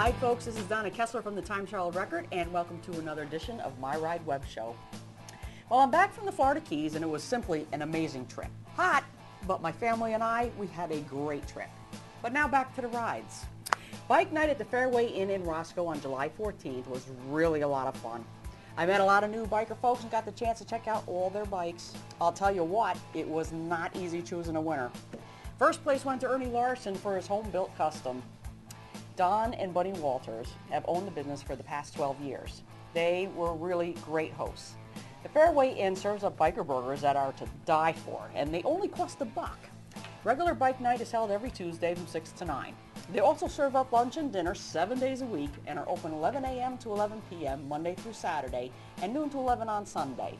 Hi folks, this is Donna Kessler from the Time Trial Record, and welcome to another edition of My Ride Web Show. Well, I'm back from the Florida Keys, and it was simply an amazing trip. Hot, but my family and we had a great trip. But now back to the rides. Bike night at the Fairway Inn in Roscoe on July 14th was really a lot of fun. I met a lot of new biker folks and got the chance to check out all their bikes. I'll tell you what, it was not easy choosing a winner. First place went to Ernie Larson for his home-built custom. Don and Buddy Walters have owned the business for the past 12 years. They were really great hosts. The Fairway Inn serves up biker burgers that are to die for, and they only cost $1. Regular bike night is held every Tuesday from 6 to 9. They also serve up lunch and dinner 7 days a week and are open 11 a.m. to 11 p.m. Monday through Saturday and noon to 11 on Sunday.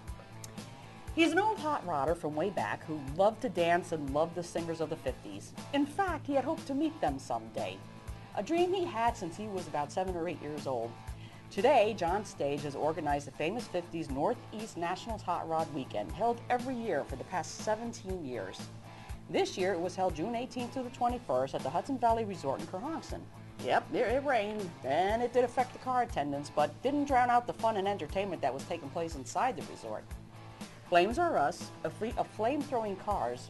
He's an old hot rodder from way back who loved to dance and loved the singers of the 50s. In fact, he had hoped to meet them someday. A dream he had since he was about 7 or 8 years old. Today, John Stage has organized the famous 50s Northeast Nationals Hot Rod Weekend, held every year for the past 17 years. This year, it was held June 18th to the 21st at the Hudson Valley Resort in Kerhonkson. Yep, it rained, and it did affect the car attendance, but didn't drown out the fun and entertainment that was taking place inside the resort. Flames Are Us, a fleet of flame-throwing cars,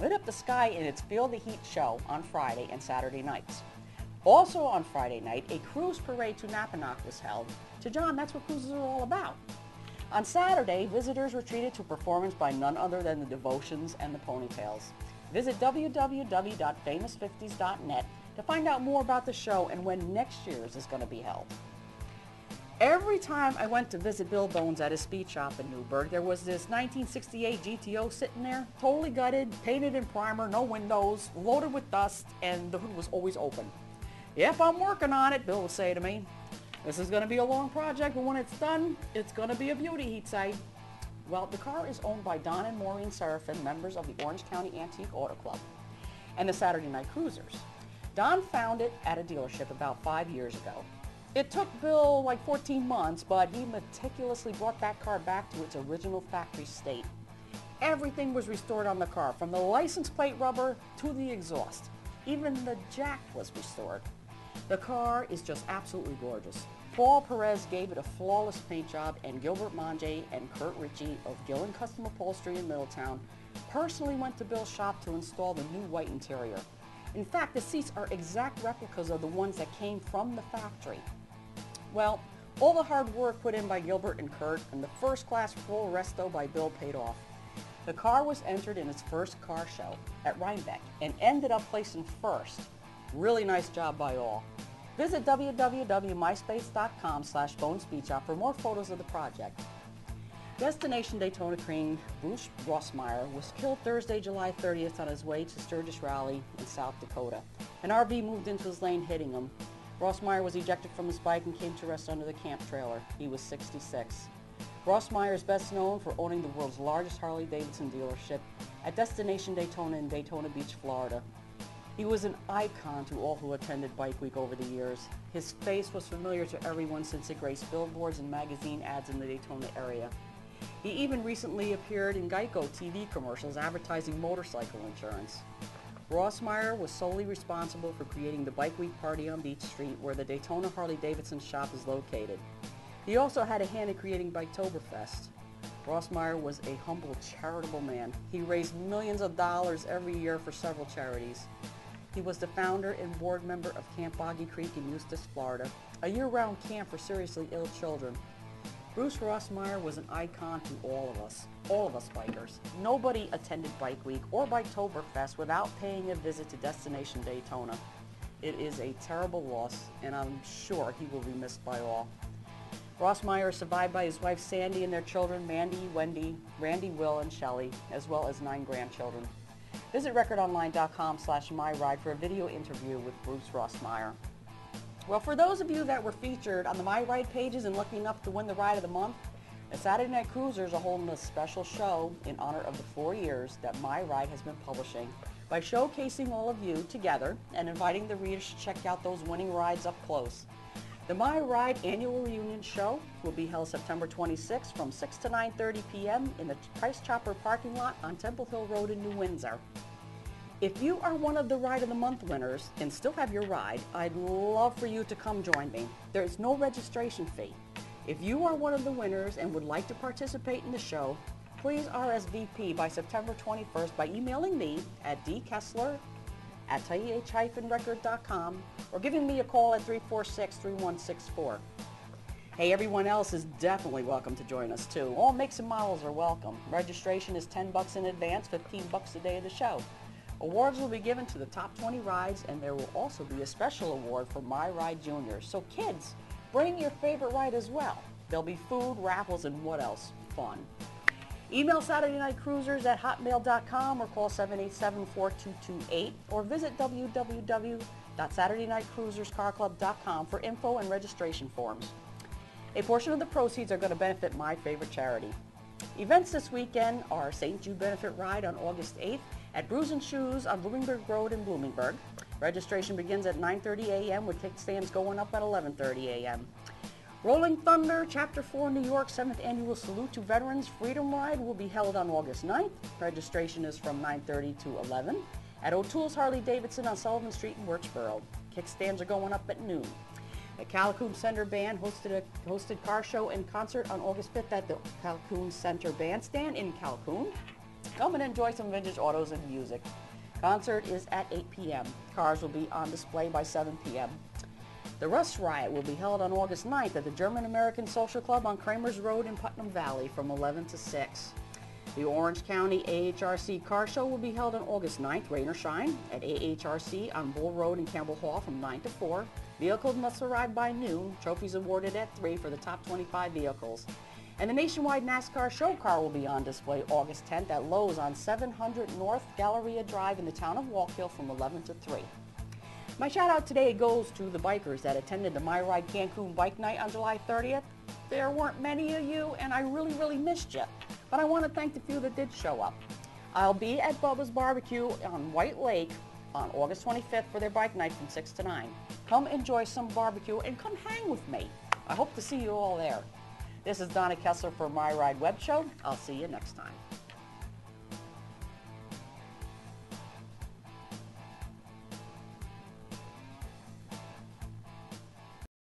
lit up the sky in its Feel the Heat show on Friday and Saturday nights. Also on Friday night, a cruise parade to Napanoch was held. To John, that's what cruises are all about. On Saturday, visitors were treated to a performance by none other than the Devotions and the Ponytails. Visit www.famous50s.net to find out more about the show and when next year's is going to be held. Every time I went to visit Bill Bones at his speed shop in Newburgh, there was this 1968 GTO sitting there, totally gutted, painted in primer, no windows, loaded with dust, and the hood was always open. Yep, I'm working on it, Bill would say to me. This is going to be a long project, but when it's done, it's going to be a beauty, he'd say. Well, the car is owned by Don and Maureen Seraphin, members of the Orange County Antique Auto Club, and the Saturday Night Cruisers. Don found it at a dealership about 5 years ago. It took Bill like 14 months, but he meticulously brought that car back to its original factory state. Everything was restored on the car, from the license plate rubber to the exhaust. Even the jack was restored. The car is just absolutely gorgeous. Paul Perez gave it a flawless paint job, and Gilbert Monge and Kurt Ritchie of Gillen Custom Upholstery in Middletown personally went to Bill's shop to install the new white interior. In fact, the seats are exact replicas of the ones that came from the factory. Well, all the hard work put in by Gilbert and Kurt and the first-class full resto by Bill paid off. The car was entered in its first car show at Rhinebeck and ended up placing first. Really nice job by all. Visit www.myspace.com/bonespeedshop for more photos of the project. Destination Daytona King Bruce Rossmeyer was killed Thursday, July 30th on his way to Sturgis Rally in South Dakota. An RV moved into his lane, hitting him. Rossmeyer was ejected from his bike and came to rest under the camp trailer. He was 66. Rossmeyer is best known for owning the world's largest Harley-Davidson dealership at Destination Daytona in Daytona Beach, Florida. He was an icon to all who attended Bike Week over the years. His face was familiar to everyone since it graced billboards and magazine ads in the Daytona area. He even recently appeared in Geico TV commercials advertising motorcycle insurance. Rossmeyer was solely responsible for creating the Bike Week party on Beach Street, where the Daytona Harley-Davidson shop is located. He also had a hand in creating Biketoberfest. Rossmeyer was a humble, charitable man. He raised millions of dollars every year for several charities. He was the founder and board member of Camp Boggy Creek in Eustis, Florida, a year-round camp for seriously ill children. Bruce Rossmeyer was an icon to all of us bikers. Nobody attended Bike Week or Biketoberfest without paying a visit to Destination Daytona. It is a terrible loss, and I'm sure he will be missed by all. Rossmeyer is survived by his wife Sandy and their children Mandy, Wendy, Randy, Will, and Shelley, as well as 9 grandchildren. Visit recordonline.com/myride for a video interview with Bruce Rossmeyer. Well, for those of you that were featured on the My Ride pages and lucky enough to win the Ride of the Month, the Saturday Night Cruisers are holding a special show in honor of the 4 years that My Ride has been publishing by showcasing all of you together and inviting the readers to check out those winning rides up close. The My Ride Annual Reunion Show will be held September 26th from 6 to 9:30 p.m. in the Price Chopper parking lot on Temple Hill Road in New Windsor. If you are one of the Ride of the Month winners and still have your ride, I'd love for you to come join me. There is no registration fee. If you are one of the winners and would like to participate in the show, please RSVP by September 21st by emailing me at dkessler@th-record.com or giving me a call at 346-3164. Hey, everyone else is definitely welcome to join us too. All makes and models are welcome. Registration is $10 in advance, $15 the day of the show. Awards will be given to the top 20 rides, and there will also be a special award for My Ride Juniors. So kids, bring your favorite ride as well. There'll be food, raffles, and what else? Fun. Email SaturdayNightCruisers@hotmail.com or call 787-4228 or visit www.SaturdayNightCruisersCarClub.com for info and registration forms. A portion of the proceeds are going to benefit my favorite charity. Events this weekend are St. Jude Benefit Ride on August 8th at Brews and Shoes on Bloomingburg Road in Bloomingburg. Registration begins at 9:30 a.m. with kickstands going up at 11:30 a.m. Rolling Thunder Chapter 4 New York 7th Annual Salute to Veterans Freedom Ride will be held on August 9th. Registration is from 9:30 to 11 at O'Toole's Harley Davidson on Sullivan Street in Wirksboro. Kickstands are going up at noon. The Calhoun Center Band hosted car show and concert on August 5th at the Calhoun Center Bandstand in Calhoun. Come and enjoy some vintage autos and music. Concert is at 8 p.m. Cars will be on display by 7 p.m. The Russ Riot will be held on August 9th at the German American Social Club on Kramers Road in Putnam Valley from 11 to 6. The Orange County AHRC Car Show will be held on August 9th, rain or shine, at AHRC on Bull Road in Campbell Hall from 9 to 4. Vehicles must arrive by noon. Trophies awarded at 3 for the top 25 vehicles. And the Nationwide NASCAR Show Car will be on display August 10th at Lowe's on 700 North Galleria Drive in the town of Wallkill from 11 to 3. My shout out today goes to the bikers that attended the My Ride Cancun Bike Night on July 30th. There weren't many of you, and I really missed you. But I want to thank the few that did show up. I'll be at Bubba's Barbecue on White Lake on August 25th for their bike night from 6 to 9. Come enjoy some barbecue and come hang with me. I hope to see you all there. This is Donna Kessler for My Ride Web Show. I'll see you next time.